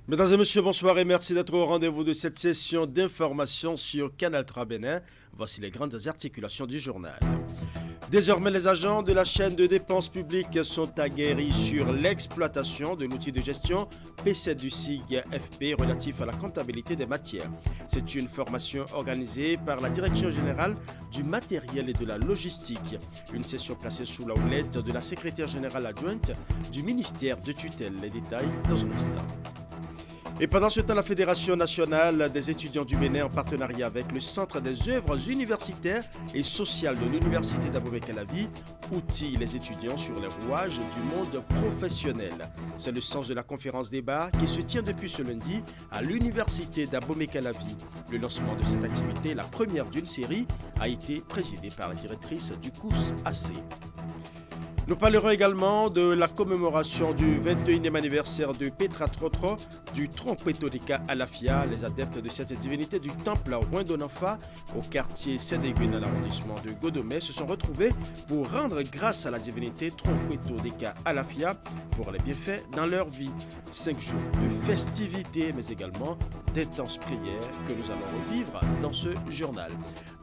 Mesdames et messieurs, bonsoir et merci d'être au rendez-vous de cette session d'information sur Canal 3 Bénin. Voici les grandes articulations du journal. Désormais, les agents de la chaîne de dépenses publiques sont aguerris sur l'exploitation de l'outil de gestion P7 du SIG FP relatif à la comptabilité des matières. C'est une formation organisée par la Direction générale du matériel et de la logistique. Une session placée sous la houlette de la secrétaire générale adjointe du ministère de tutelle. Les détails dans un instant. Et pendant ce temps, la Fédération nationale des étudiants du Bénin, en partenariat avec le Centre des œuvres universitaires et sociales de l'Université d'Abomey-Calavi, outille les étudiants sur les rouages du monde professionnel. C'est le sens de la conférence débat qui se tient depuis ce lundi à l'Université d'Abomey-Calavi. Le lancement de cette activité, la première d'une série, a été présidé par la directrice du COUS AC. Nous parlerons également de la commémoration du 21e anniversaire de Petra Trotro, du Trompeto Deka Alafia. Les adeptes de cette divinité du temple Ouindonafa au quartier Sénéguin dans l'arrondissement de Godomé se sont retrouvés pour rendre grâce à la divinité Trompeto Deka Alafia pour les bienfaits dans leur vie. 5 jours de festivités mais également d'intenses prières que nous allons revivre dans ce journal.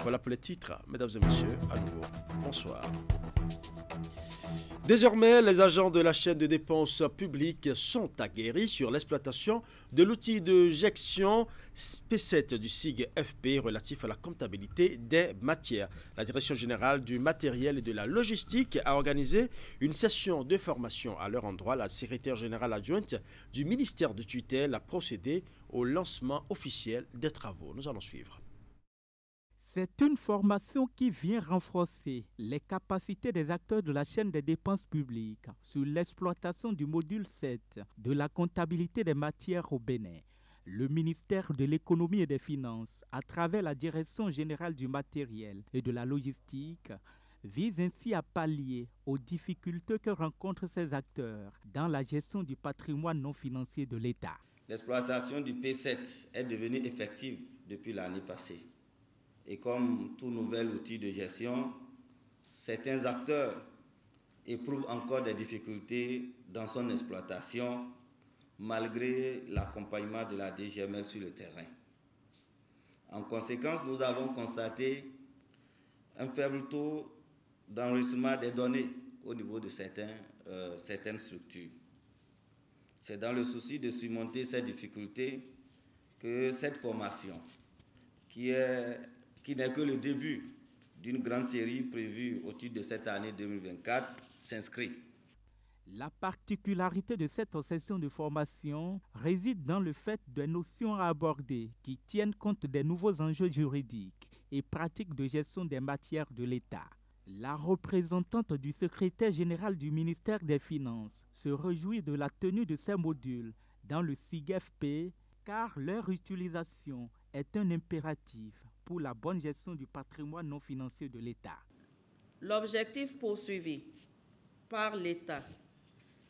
Voilà pour les titres, mesdames et messieurs, à nouveau, bonsoir. Désormais, les agents de la chaîne de dépenses publiques sont aguerris sur l'exploitation de l'outil de gestion P7 du SIG FP relatif à la comptabilité des matières. La Direction générale du matériel et de la logistique a organisé une session de formation à leur endroit. La secrétaire générale adjointe du ministère de tutelle a procédé au lancement officiel des travaux. Nous allons suivre. C'est une formation qui vient renforcer les capacités des acteurs de la chaîne des dépenses publiques sur l'exploitation du module 7 de la comptabilité des matières au Bénin. Le ministère de l'Économie et des Finances, à travers la Direction générale du matériel et de la logistique, vise ainsi à pallier aux difficultés que rencontrent ces acteurs dans la gestion du patrimoine non financier de l'État. L'exploitation du P7 est devenue effective depuis l'année passée. Et comme tout nouvel outil de gestion, certains acteurs éprouvent encore des difficultés dans son exploitation malgré l'accompagnement de la DGML sur le terrain. En conséquence, nous avons constaté un faible taux d'enregistrement des données au niveau de certaines structures. C'est dans le souci de surmonter ces difficultés que cette formation, qui n'est que le début d'une grande série prévue au titre de cette année 2024, s'inscrit. La particularité de cette session de formation réside dans le fait des notions à aborder qui tiennent compte des nouveaux enjeux juridiques et pratiques de gestion des matières de l'État. La représentante du secrétaire général du ministère des Finances se réjouit de la tenue de ces modules dans le SIG-FP car leur utilisation est un impératif pour la bonne gestion du patrimoine non financier de l'État. L'objectif poursuivi par l'État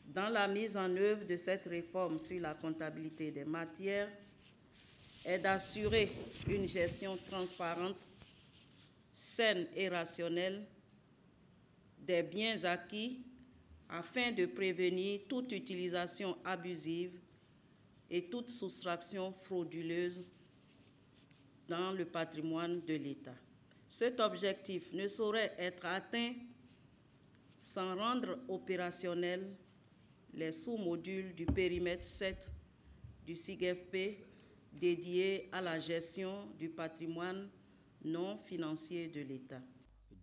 dans la mise en œuvre de cette réforme sur la comptabilité des matières est d'assurer une gestion transparente, saine et rationnelle des biens acquis afin de prévenir toute utilisation abusive et toute soustraction frauduleuse dans le patrimoine de l'État. Cet objectif ne saurait être atteint sans rendre opérationnels les sous-modules du périmètre 7 du SIG-FP dédiés à la gestion du patrimoine non financier de l'État.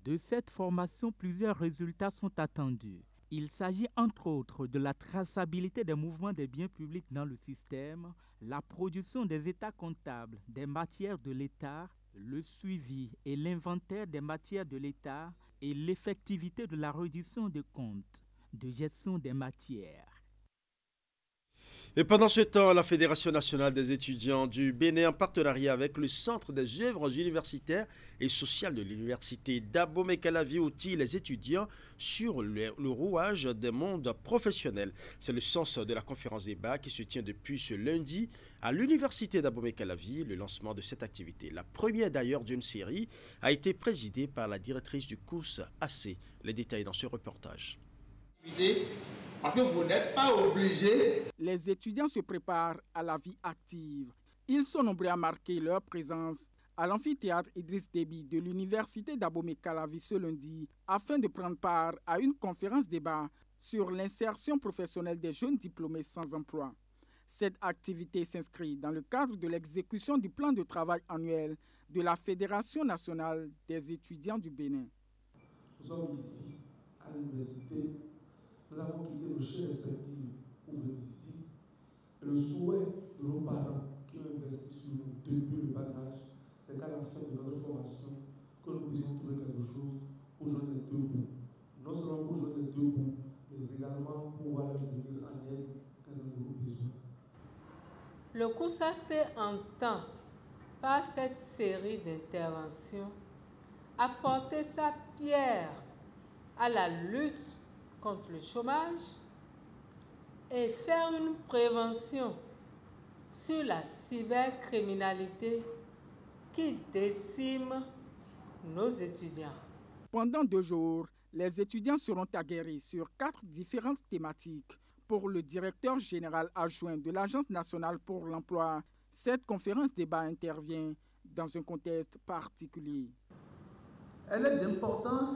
De cette formation, plusieurs résultats sont attendus. Il s'agit entre autres de la traçabilité des mouvements des biens publics dans le système, la production des états comptables des matières de l'État, le suivi et l'inventaire des matières de l'État et l'effectivité de la réduction des comptes de gestion des matières. Et pendant ce temps, la Fédération nationale des étudiants du Bénin, en partenariat avec le Centre des œuvres universitaires et sociales de l'Université d'Abomey-Calavi, outille les étudiants sur le rouage des mondes professionnels. C'est le sens de la conférence débat qui se tient depuis ce lundi à l'Université d'Abomey-Calavi. Le lancement de cette activité, la première d'ailleurs d'une série, a été présidée par la directrice du COUS AC. Les détails dans ce reportage. Parce que vous n'êtes pas obligé. Les étudiants se préparent à la vie active. Ils sont nombreux à marquer leur présence à l'amphithéâtre Idriss Déby de l'université d'Abomey-Calavi ce lundi afin de prendre part à une conférence débat sur l'insertion professionnelle des jeunes diplômés sans emploi. Cette activité s'inscrit dans le cadre de l'exécution du plan de travail annuel de la Fédération nationale des étudiants du Bénin. Nous sommes ici à l'université. Nous avons quitté nos chaires respectives pour venir ici. Et le souhait de nos parents qui ont investi sur nous depuis le bas âge, c'est qu'à la fin de notre formation, que nous puissions trouver quelque chose pour joindre les deux bouts. Non seulement pour joindre les deux bouts, mais également pour pouvoir leur venir en aide quand ils ont besoin. Le COUSACE entend, par cette série d'interventions, apporter sa pierre à la lutte contre le chômage et faire une prévention sur la cybercriminalité qui décime nos étudiants. Pendant 2 jours, les étudiants seront aguerris sur 4 différentes thématiques. Pour le directeur général adjoint de l'Agence nationale pour l'emploi, cette conférence débat intervient dans un contexte particulier. Elle est d'importance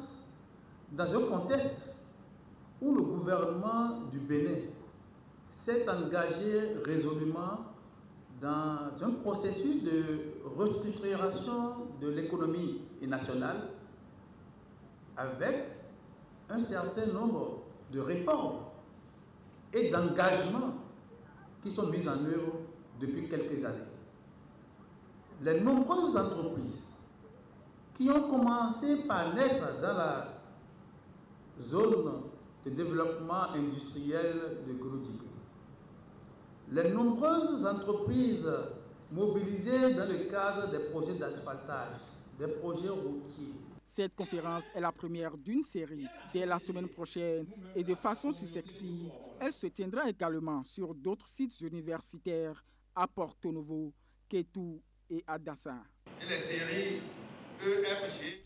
dans un contexte où le gouvernement du Bénin s'est engagé résolument dans un processus de restructuration de l'économie nationale avec un certain nombre de réformes et d'engagements qui sont mis en œuvre depuis quelques années. Les nombreuses entreprises qui ont commencé par naître dans la zone de développement industriel de Gouroudibi, les nombreuses entreprises mobilisées dans le cadre des projets d'asphaltage, des projets routiers. Cette conférence est la première d'une série. Dès la semaine prochaine et de façon successive, elle se tiendra également sur d'autres sites universitaires à Porto Novo, Kétou et à Dassar. Les séries EFG.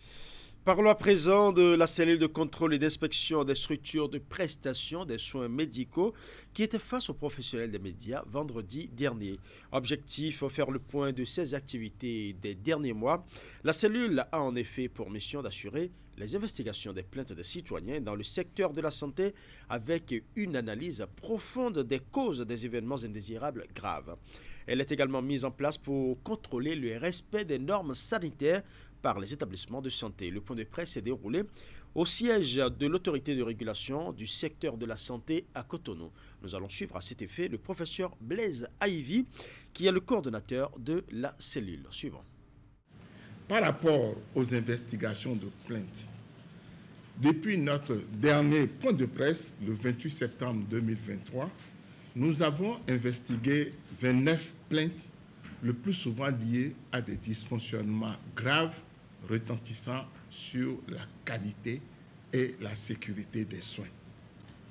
Parlons à présent de la cellule de contrôle et d'inspection des structures de prestation des soins médicaux qui était face aux professionnels des médias vendredi dernier. Objectif, faire le point de ses activités des derniers mois. La cellule a en effet pour mission d'assurer les investigations des plaintes des citoyens dans le secteur de la santé avec une analyse profonde des causes des événements indésirables graves. Elle est également mise en place pour contrôler le respect des normes sanitaires par les établissements de santé. Le point de presse s'est déroulé au siège de l'autorité de régulation du secteur de la santé à Cotonou. Nous allons suivre à cet effet le professeur Blaise Aivi, qui est le coordonnateur de la cellule. Suivant. Par rapport aux investigations de plaintes, depuis notre dernier point de presse, le 28 septembre 2023, nous avons investigué 29 plaintes, le plus souvent liées à des dysfonctionnements graves retentissant sur la qualité et la sécurité des soins.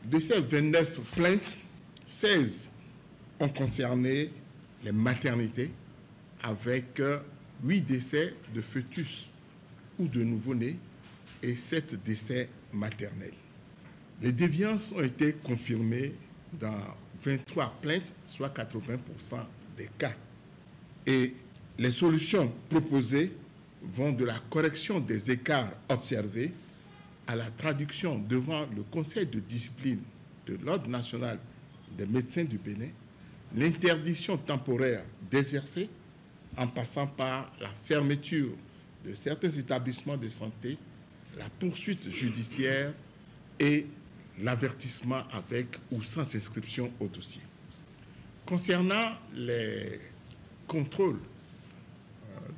De ces 29 plaintes, 16 ont concerné les maternités avec 8 décès de fœtus ou de nouveau-nés et 7 décès maternels. Les déviances ont été confirmées dans 23 plaintes, soit 80% des cas. Et les solutions proposées vont de la correction des écarts observés à la traduction devant le Conseil de discipline de l'Ordre national des médecins du Bénin, l'interdiction temporaire d'exercer en passant par la fermeture de certains établissements de santé, la poursuite judiciaire et l'avertissement avec ou sans inscription au dossier. Concernant les contrôles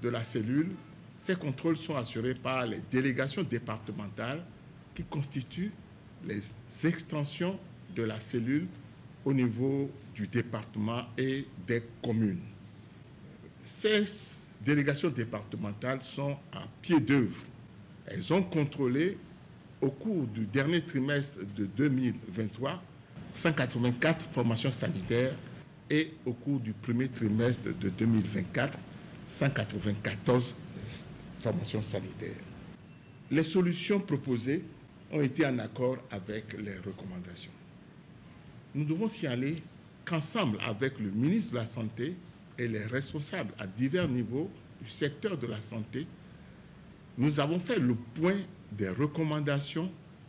de la cellule, ces contrôles sont assurés par les délégations départementales qui constituent les extensions de la cellule au niveau du département et des communes. Ces délégations départementales sont à pied d'œuvre. Elles ont contrôlé au cours du dernier trimestre de 2023 184 formations sanitaires et au cours du premier trimestre de 2024 194 formations sanitaires. Les solutions proposées ont été en accord avec les recommandations. nous devons signaler qu'ensemble avec le ministre de la Santé et les responsables à divers niveaux du secteur de la santé, nous avons fait le point des recommandations,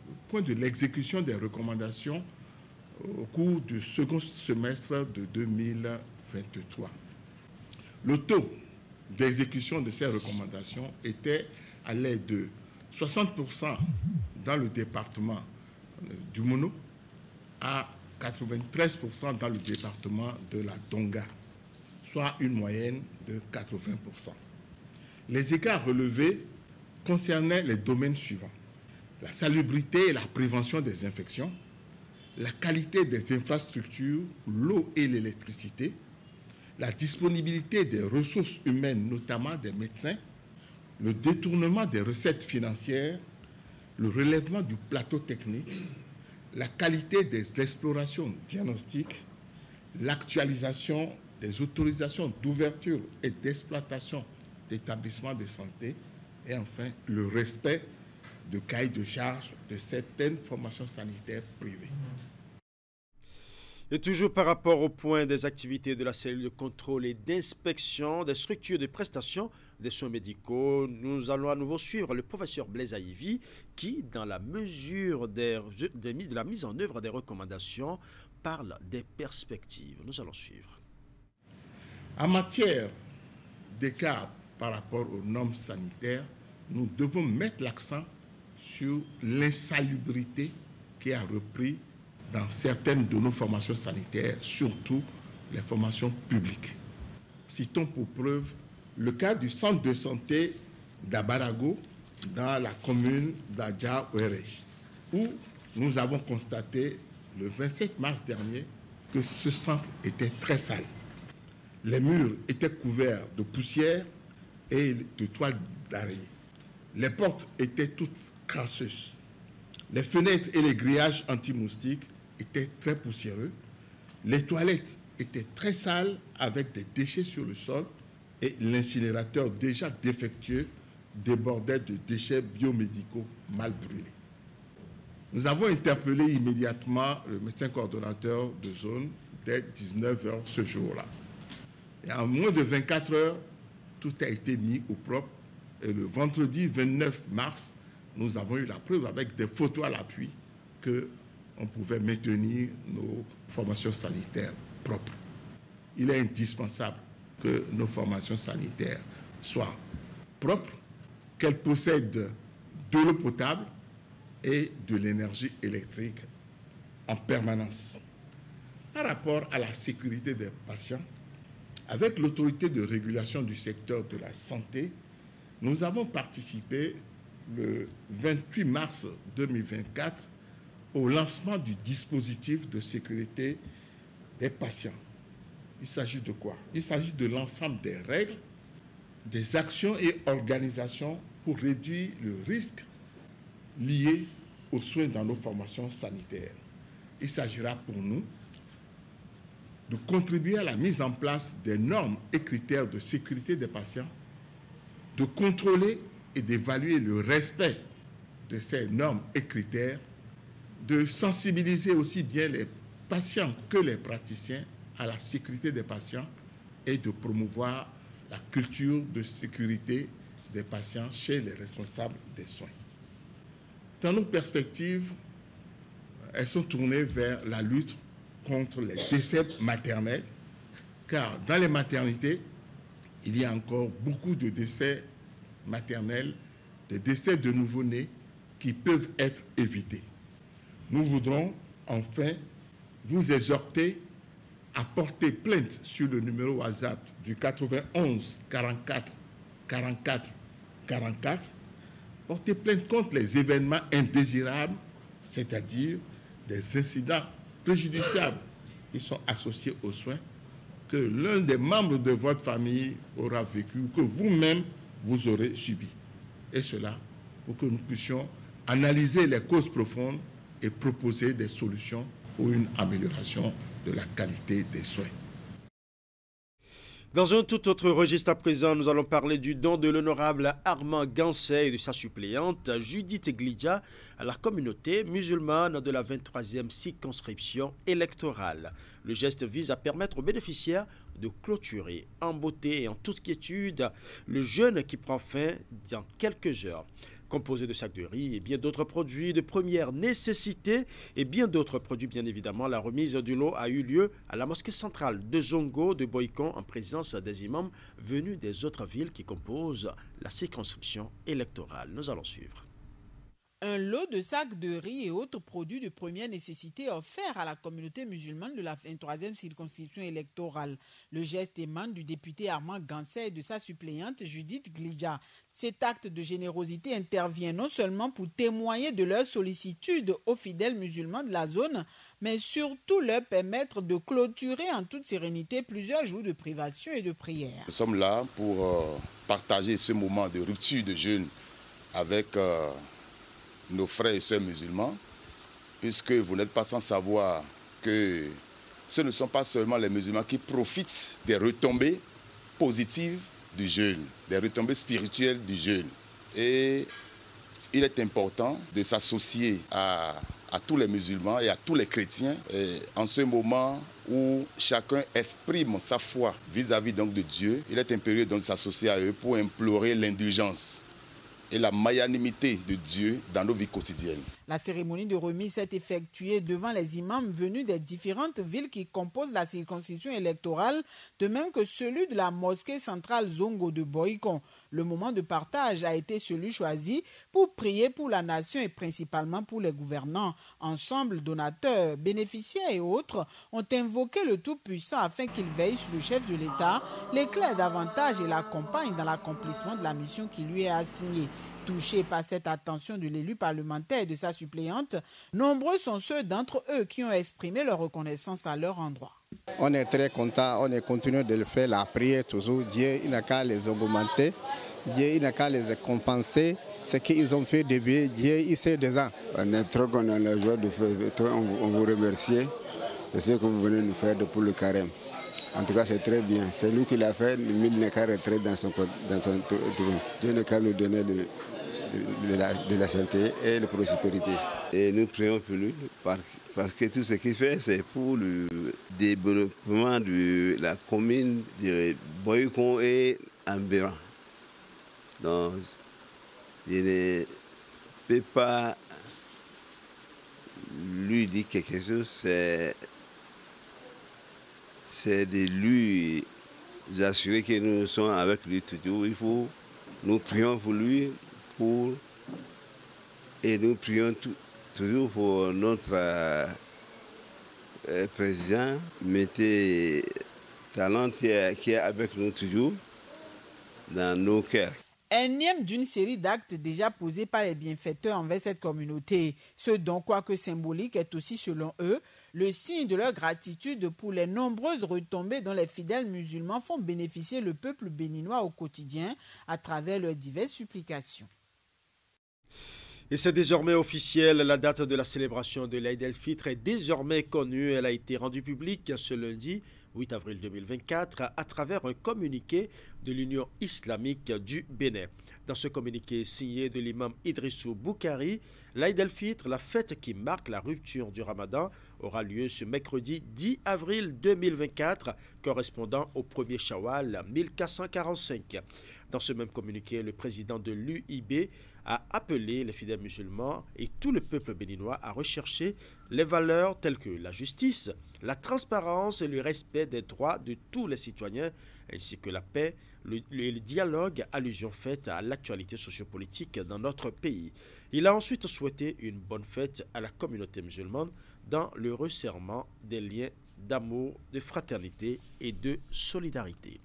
le point de l'exécution des recommandations au cours du second semestre de 2023. Le taux d'exécution de ces recommandations était à l'aide de 60% dans le département du Mono à 93% dans le département de la Donga, soit une moyenne de 80%. Les écarts relevés concernaient les domaines suivants: la salubrité et la prévention des infections, la qualité des infrastructures, l'eau et l'électricité, la disponibilité des ressources humaines, notamment des médecins, le détournement des recettes financières, le relèvement du plateau technique, la qualité des explorations diagnostiques, l'actualisation des autorisations d'ouverture et d'exploitation d'établissements de santé et enfin le respect de cahiers de charges de certaines formations sanitaires privées. Et toujours par rapport au point des activités de la cellule de contrôle et d'inspection des structures de prestation des soins médicaux, nous allons à nouveau suivre le professeur Blaise Aïvi qui, dans la mesure de la mise en œuvre des recommandations, parle des perspectives. Nous allons suivre. En matière d'écart par rapport aux normes sanitaires, nous devons mettre l'accent sur l'insalubrité qui a repris dans certaines de nos formations sanitaires, surtout les formations publiques. Citons pour preuve le cas du centre de santé d'Abarago dans la commune d'Adja-Ouéré, où nous avons constaté le 27 mars dernier que ce centre était très sale. Les murs étaient couverts de poussière et de toiles d'araignée. Les portes étaient toutes crasseuses. Les fenêtres et les grillages anti-moustiques étaient très poussiéreux. Les toilettes étaient très sales avec des déchets sur le sol et l'incinérateur déjà défectueux débordait de déchets biomédicaux mal brûlés. Nous avons interpellé immédiatement le médecin coordonnateur de zone dès 19h ce jour-là. Et en moins de 24 heures, tout a été mis au propre. Et le vendredi 29 mars, nous avons eu la preuve avec des photos à l'appui qu'on pouvait maintenir nos formations sanitaires propres. Il est indispensable que nos formations sanitaires soient propres, qu'elles possèdent de l'eau potable et de l'énergie électrique en permanence. Par rapport à la sécurité des patients, avec l'autorité de régulation du secteur de la santé, nous avons participé le 28 mars 2024 au lancement du dispositif de sécurité des patients. Il s'agit de quoi? Il s'agit de l'ensemble des règles, des actions et organisations pour réduire le risque lié aux soins dans nos formations sanitaires. Il s'agira pour nous de contribuer à la mise en place des normes et critères de sécurité des patients, de contrôler et d'évaluer le respect de ces normes et critères, de sensibiliser aussi bien les patients que les praticiens à la sécurité des patients et de promouvoir la culture de sécurité des patients chez les responsables des soins. Dans nos perspectives, elles sont tournées vers la lutte contre les décès maternels, car dans les maternités, il y a encore beaucoup de décès maternels, des décès de nouveau-nés qui peuvent être évités. Nous voudrons enfin vous exhorter à porter plainte sur le numéro WhatsApp du 91 44 44 44, porter plainte contre les événements indésirables, c'est-à-dire des incidents préjudiciables qui sont associés aux soins, que l'un des membres de votre famille aura vécu ou que vous-même vous aurez subi. Et cela pour que nous puissions analyser les causes profondes et proposer des solutions pour une amélioration de la qualité des soins. Dans un tout autre registre à présent, nous allons parler du don de l'honorable Armand Gansey et de sa suppléante Judith Glidja à la communauté musulmane de la 23e circonscription électorale. Le geste vise à permettre aux bénéficiaires de clôturer en beauté et en toute quiétude le jeûne qui prend fin dans quelques heures. Composé de sacs de riz et bien d'autres produits de première nécessité et bien d'autres produits, bien évidemment. La remise du lot a eu lieu à la mosquée centrale de Zongo de Boycon en présence des imams venus des autres villes qui composent la circonscription électorale. Nous allons suivre. Un lot de sacs de riz et autres produits de première nécessité offerts à la communauté musulmane de la 23e circonscription électorale. Le geste émane du député Armand Gansey et de sa suppléante Judith Glidja. Cet acte de générosité intervient non seulement pour témoigner de leur sollicitude aux fidèles musulmans de la zone, mais surtout leur permettre de clôturer en toute sérénité plusieurs jours de privation et de prière. Nous sommes là pour partager ce moment de rupture de jeûne avec nos frères et sœurs musulmans, puisque vous n'êtes pas sans savoir que ce ne sont pas seulement les musulmans qui profitent des retombées positives du jeûne, des retombées spirituelles du jeûne. Et il est important de s'associer à tous les musulmans et à tous les chrétiens en ce moment où chacun exprime sa foi vis-à-vis donc de Dieu. Il est impérieux donc de s'associer à eux pour implorer l'indulgence et la magnanimité de Dieu dans nos vies quotidiennes. La cérémonie de remise s'est effectuée devant les imams venus des différentes villes qui composent la circonscription électorale, de même que celui de la mosquée centrale Zongo de Boycon. Le moment de partage a été celui choisi pour prier pour la nation et principalement pour les gouvernants. Ensemble, donateurs, bénéficiaires et autres ont invoqué le Tout-Puissant afin qu'il veille sur le chef de l'État, l'éclaire davantage et l'accompagne dans l'accomplissement de la mission qui lui est assignée. Touchés par cette attention de l'élu parlementaire et de sa suppléante, nombreux sont ceux d'entre eux qui ont exprimé leur reconnaissance à leur endroit. On est très contents, on est continué de le faire, la prière toujours. Dieu n'a qu'à les augmenter, Dieu n'a qu'à les compenser. Ce qu'ils ont fait de bien, Dieu il sait déjà. On est trop contents, on a la joie de faire, on vous remercie de ce que vous venez nous faire pour le carême. En tout cas, c'est très bien. C'est lui qui l'a fait, il n'a qu'à rentrer dans son trou. Dieu n'a qu'à nous donner de la santé et de la prospérité. Et nous prions pour lui parce que tout ce qu'il fait, c'est pour le développement de la commune de Boycon et environ. Donc, je ne peux pas lui dire quelque chose, c'est de lui assurer que nous sommes avec lui toujours. Nous prions pour lui, et nous prions toujours pour notre président, Mété Talent, qui est avec nous toujours dans nos cœurs. Énième d'une série d'actes déjà posés par les bienfaiteurs envers cette communauté. Ce don, quoique symbolique, est aussi, selon eux, le signe de leur gratitude pour les nombreuses retombées dont les fidèles musulmans font bénéficier le peuple béninois au quotidien à travers leurs diverses supplications. Et c'est désormais officiel, la date de la célébration de l'Aïd el-Fitr est désormais connue. Elle a été rendue publique ce lundi 8 avril 2024 à travers un communiqué de l'Union islamique du Bénin. Dans ce communiqué signé de l'imam Idrissou Boukari, l'Aïd el-Fitr, la fête qui marque la rupture du Ramadan, aura lieu ce mercredi 10 avril 2024, correspondant au 1er Shawwal 1445. Dans ce même communiqué, le président de l'UIB a appelé les fidèles musulmans et tout le peuple béninois à rechercher les valeurs telles que la justice, la transparence et le respect des droits de tous les citoyens, ainsi que la paix, le dialogue, allusion faite à l'actualité sociopolitique dans notre pays. Il a ensuite souhaité une bonne fête à la communauté musulmane dans le resserrement des liens d'amour, de fraternité et de solidarité.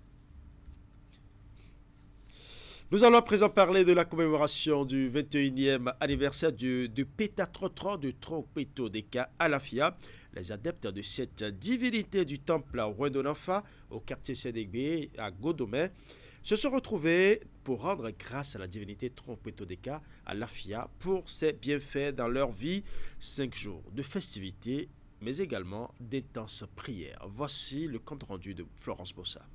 Nous allons à présent parler de la commémoration du 21e anniversaire du Pétatrotro de Trompeto Deka à Lafia. Les adeptes de cette divinité du temple à Ouendonanfa, au quartier Sédégbé à Godomé, se sont retrouvés pour rendre grâce à la divinité Trompeto Deka à Lafia pour ses bienfaits dans leur vie. 5 jours de festivités, mais également d'intenses prières. Voici le compte rendu de Florence Bossa.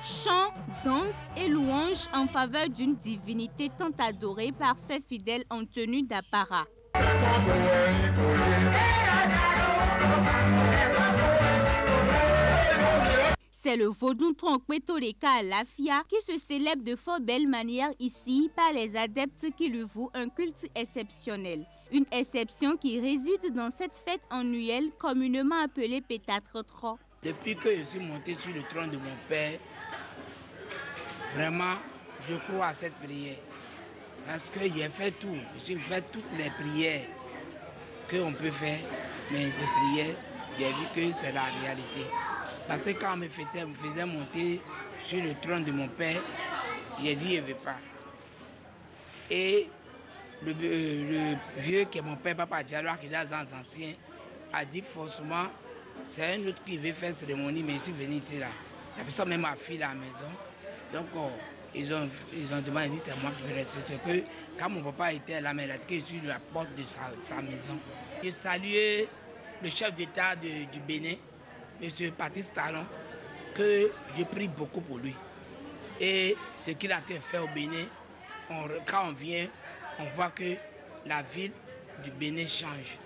Chants, danses et louanges en faveur d'une divinité tant adorée par ses fidèles en tenue d'apparat. C'est le vaudou Tronkwe-Toleka Alafia qui se célèbre de fort belle manière ici par les adeptes qui lui vouent un culte exceptionnel. Une exception qui réside dans cette fête annuelle communément appelée Pétatro. Depuis que je suis monté sur le trône de mon père, vraiment, je crois à cette prière. Parce que j'ai fait tout. J'ai fait toutes les prières qu'on peut faire. Mais ces prières, j'ai vu que c'est la réalité. Parce que quand on me faisait monter sur le trône de mon père, j'ai dit je ne veux pas. Et le vieux qui est mon père, Papa Diallo, qui est dans les anciens, a dit forcément, c'est un autre qui veut faire cérémonie, mais je suis venu ici là. La personne même a fui la maison. Donc ils ont demandé, dit c'est moi qui vais rester. Que quand mon papa était là, il a dit que je suis à la porte de sa maison. J'ai salué le chef d'État du Bénin, M. Patrice Talon, que je prie beaucoup pour lui. Et ce qu'il a fait au Bénin, quand on vient, on voit que la ville du Bénin change.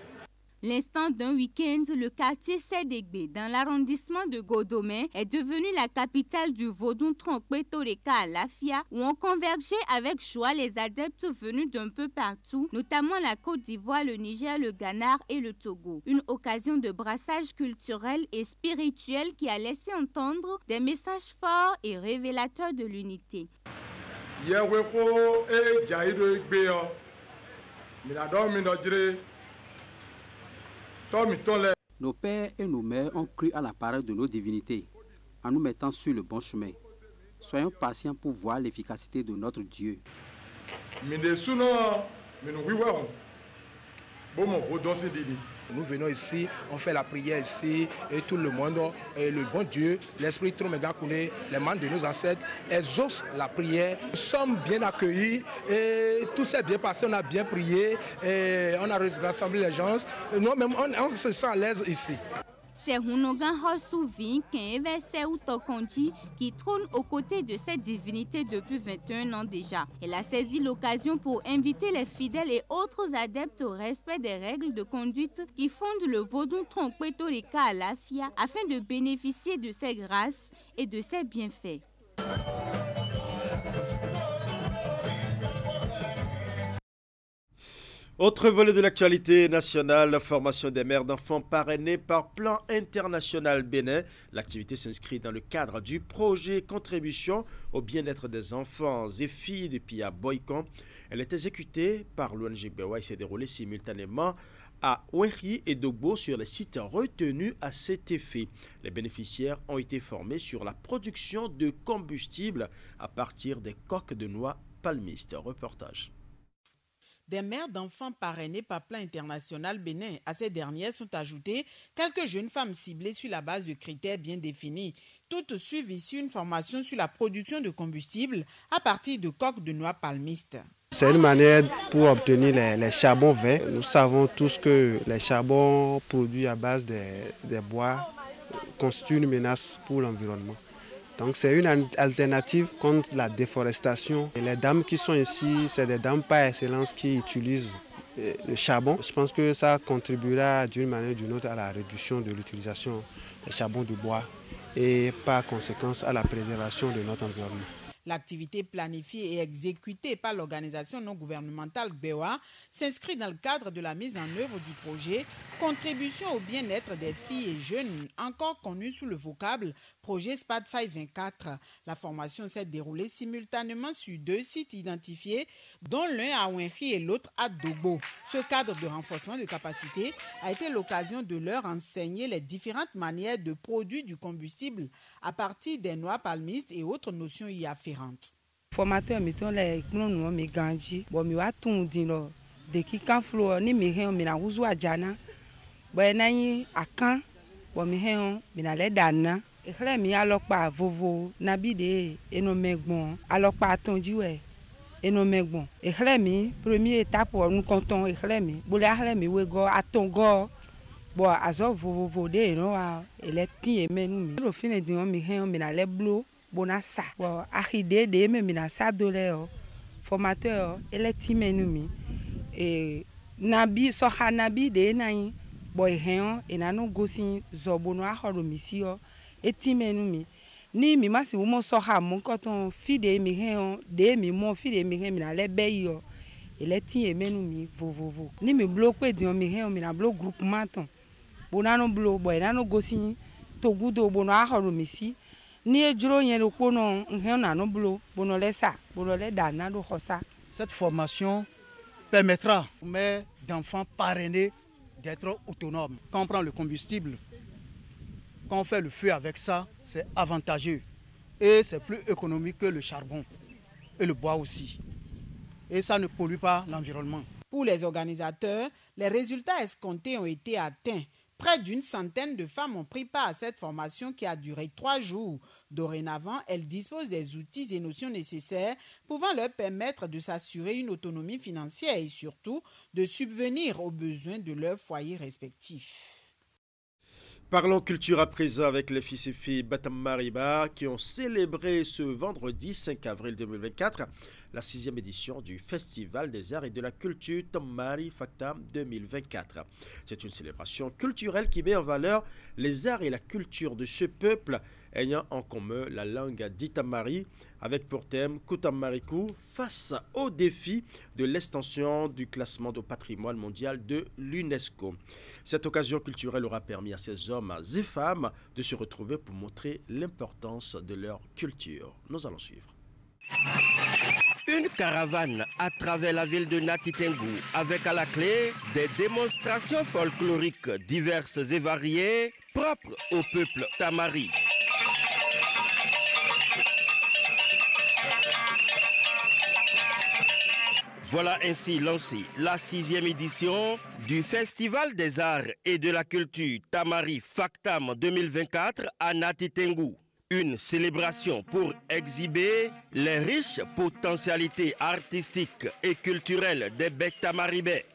L'instant d'un week-end, le quartier Sédégbé, dans l'arrondissement de Godomé, est devenu la capitale du vaudou Tronkwe-Toleka Alafia, où ont convergé avec joie les adeptes venus d'un peu partout, notamment la Côte d'Ivoire, le Niger, le Ghana et le Togo. Une occasion de brassage culturel et spirituel qui a laissé entendre des messages forts et révélateurs de l'unité. Nos pères et nos mères ont cru à la parole de nos divinités en nous mettant sur le bon chemin. Soyons patients pour voir l'efficacité de notre Dieu. Nous venons ici, on fait la prière ici et tout le monde, et le bon Dieu, l'Esprit Troméga-Koune, les membres de nos ancêtres exaucent la prière. Nous sommes bien accueillis et tout s'est bien passé, on a bien prié, et on a rassemblé les gens. Nous-mêmes, on se sent à l'aise ici. C'est Hunogan Horsouvi, Tokonji, qui trône aux côtés de cette divinité depuis 21 ans déjà. Elle a saisi l'occasion pour inviter les fidèles et autres adeptes au respect des règles de conduite qui fondent le vaudou Tronkwe-Toleka Alafia afin de bénéficier de ses grâces et de ses bienfaits. Autre volet de l'actualité nationale, la formation des mères d'enfants parrainés par Plan International Bénin. L'activité s'inscrit dans le cadre du projet Contribution au bien-être des enfants et filles depuis à Boycon. Elle est exécutée par l'ONG Bewa et s'est déroulée simultanément à Ouenri et Dogbo sur les sites retenus à cet effet. Les bénéficiaires ont été formés sur la production de combustible à partir des coques de noix palmistes. Reportage. Des mères d'enfants parrainées par Plan International Bénin. À ces dernières sont ajoutées quelques jeunes femmes ciblées sur la base de critères bien définis. Toutes suivent ici une formation sur la production de combustible à partir de coques de noix palmistes. C'est une manière pour obtenir les charbons verts. Nous savons tous que les charbons produits à base des bois constituent une menace pour l'environnement. Donc c'est une alternative contre la déforestation. Et les dames qui sont ici, c'est des dames par excellence qui utilisent le charbon. Je pense que ça contribuera d'une manière ou d'une autre à la réduction de l'utilisation des charbons de bois et par conséquence à la préservation de notre environnement. L'activité planifiée et exécutée par l'organisation non gouvernementale BEWA s'inscrit dans le cadre de la mise en œuvre du projet Contribution au bien-être des filles et jeunes, encore connu sous le vocable projet SPADFI 24. La formation s'est déroulée simultanément sur 2 sites identifiés, dont l'un à Ouenri et l'autre à Dogbo. Ce cadre de renforcement de capacité a été l'occasion de leur enseigner les différentes manières de produire du combustible à partir des noix palmistes et autres notions y afférentes. Formateur mettons les gnono me ganji bo mi wa tun din lo de ki kan flo ni mi hen mi na wuzu ajana bo enayin akan bo mi hen mi na le dana ekle mi alopa vovo na bi de enomegbon alopa tonjiwe enomegbon ekle mi premier étape nous comptons ekle mi bo le ekle mi we go atongo bon azo vovovo de no a ele ti emenu mi ro fine di on mi hen mi na le blo bona sa bon ahide de me mi na sa do le o formateur ele ti menu mi e nabi so ha nabi de nan boy hen e na no gosi zo bono ahoro mi si o e ti menu mi ni mi masi wo mo so ha mo koton fi de mi hen de mi mo fi de mi hen mi na le be yo ele ti emenu mi vovovo ni mi blo pe di on mi hen mi na blo groupement ton bonano blo boy na no gosi to gudo bono ahoro mi si ni ejuro yen ro pono hen na no blo bono le sa bono le dana do hosa. Cette formation permettra aux mères d'enfants parrainés d'être autonomes. Quand on prend le combustible, quand on fait le feu avec ça, c'est avantageux et c'est plus économique que le charbon et le bois aussi. Et ça ne pollue pas l'environnement. Pour les organisateurs, les résultats escomptés ont été atteints. Près d'une centaine de femmes ont pris part à cette formation qui a duré 3 jours. Dorénavant, elles disposent des outils et notions nécessaires pouvant leur permettre de s'assurer une autonomie financière et surtout de subvenir aux besoins de leurs foyers respectifs. Parlons culture à présent avec les fils et filles Batam-Mariba qui ont célébré ce vendredi 5 avril 2024 la 6e édition du Festival des Arts et de la Culture Tommari Faktam 2024. C'est une célébration culturelle qui met en valeur les arts et la culture de ce peuple ayant en commun la langue d'Itamari avec pour thème Kutamariku face au défi de l'extension du classement du patrimoine mondial de l'UNESCO. Cette occasion culturelle aura permis à ces hommes et femmes de se retrouver pour montrer l'importance de leur culture. Nous allons suivre. Une caravane à travers la ville de Nati Tengu avec à la clé des démonstrations folkloriques diverses et variées propres au peuple Tamari. Voilà ainsi lancée la 6e édition du Festival des Arts et de la Culture Tamari Faktam 2024 à Nati Tengu. Une célébration pour exhiber les riches potentialités artistiques et culturelles des Bek Tamaribais.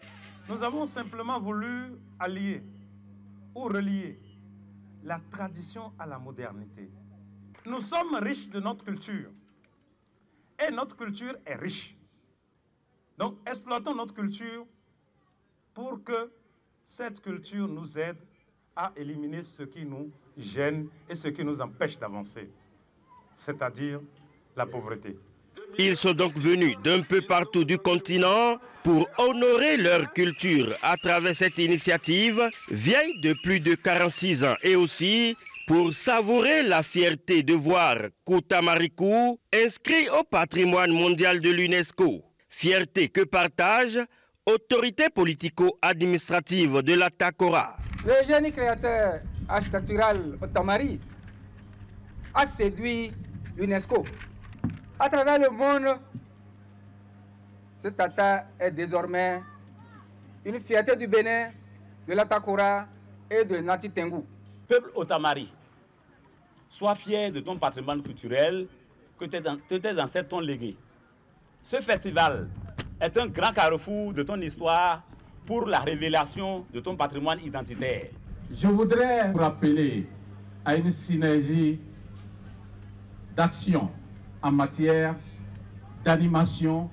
Nous avons simplement voulu allier ou relier la tradition à la modernité. Nous sommes riches de notre culture et notre culture est riche. Donc exploitons notre culture pour que cette culture nous aide à éliminer ce qui nous gêne et ce qui nous empêche d'avancer, c'est-à-dire la pauvreté. Ils sont donc venus d'un peu partout du continent pour honorer leur culture à travers cette initiative vieille de plus de 46 ans et aussi pour savourer la fierté de voir Kutamariku inscrit au patrimoine mondial de l'UNESCO. Fierté que partage autorité politico-administrative de la Takora. Le génie créateur architectural Tamari a séduit l'UNESCO. À travers le monde, ce tata est désormais une fierté du Bénin, de la Takora et de Nati Tengu. Peuple Otamari, sois fier de ton patrimoine culturel que tes ancêtres t'ont légué. Ce festival est un grand carrefour de ton histoire pour la révélation de ton patrimoine identitaire. Je voudrais rappeler à une synergie d'action en matière d'animation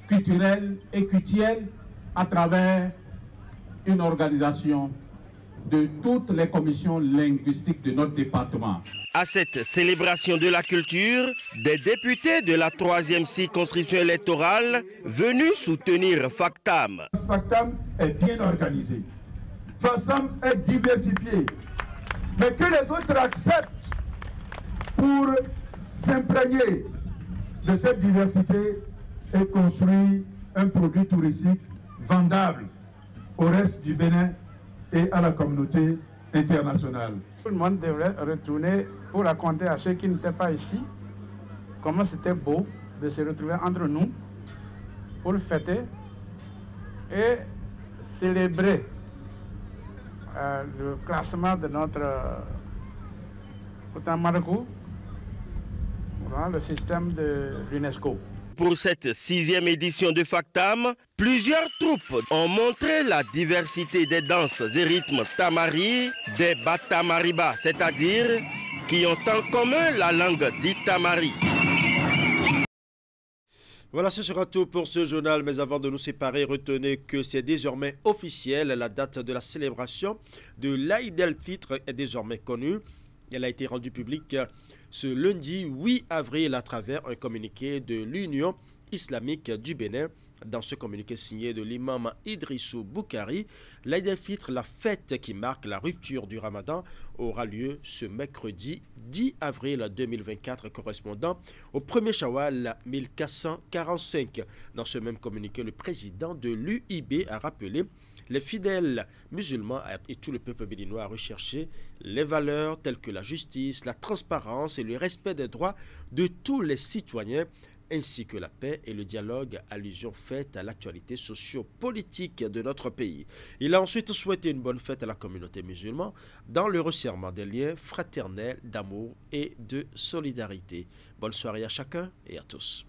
culturelle et culturelle à travers une organisation de toutes les commissions linguistiques de notre département. À cette célébration de la culture, des députés de la 3e circonscription électorale venus soutenir Faktam. Faktam est bien organisé. Faktam est diversifié. Mais que les autres acceptent pour s'imprégner de cette diversité et construire un produit touristique vendable au reste du Bénin et à la communauté internationale. Tout le monde devrait retourner pour raconter à ceux qui n'étaient pas ici comment c'était beau de se retrouver entre nous pour le fêter et célébrer le classement de notre Kutamariku, le système de l'UNESCO. Pour cette 6e édition de Factam, plusieurs troupes ont montré la diversité des danses et rythmes tamari, des batamariba, c'est-à-dire qui ont en commun la langue dite tamari. Voilà, ce sera tout pour ce journal, mais avant de nous séparer, retenez que c'est désormais officiel. La date de la célébration de l'Aïd el-Fitr est désormais connue. Elle a été rendue publique ce lundi 8 avril à travers un communiqué de l'Union islamique du Bénin. Dans ce communiqué signé de l'imam Idrissou Boukari, l'Aïd el-Fitr, la fête qui marque la rupture du Ramadan, aura lieu ce mercredi 10 avril 2024, correspondant au 1er Shawwal 1445. Dans ce même communiqué, le président de l'UIB a rappelé les fidèles musulmans et tout le peuple béninois à rechercher les valeurs telles que la justice, la transparence et le respect des droits de tous les citoyens, ainsi que la paix et le dialogue, allusion faite à l'actualité socio-politique de notre pays. Il a ensuite souhaité une bonne fête à la communauté musulmane dans le resserrement des liens fraternels, d'amour et de solidarité. Bonne soirée à chacun et à tous.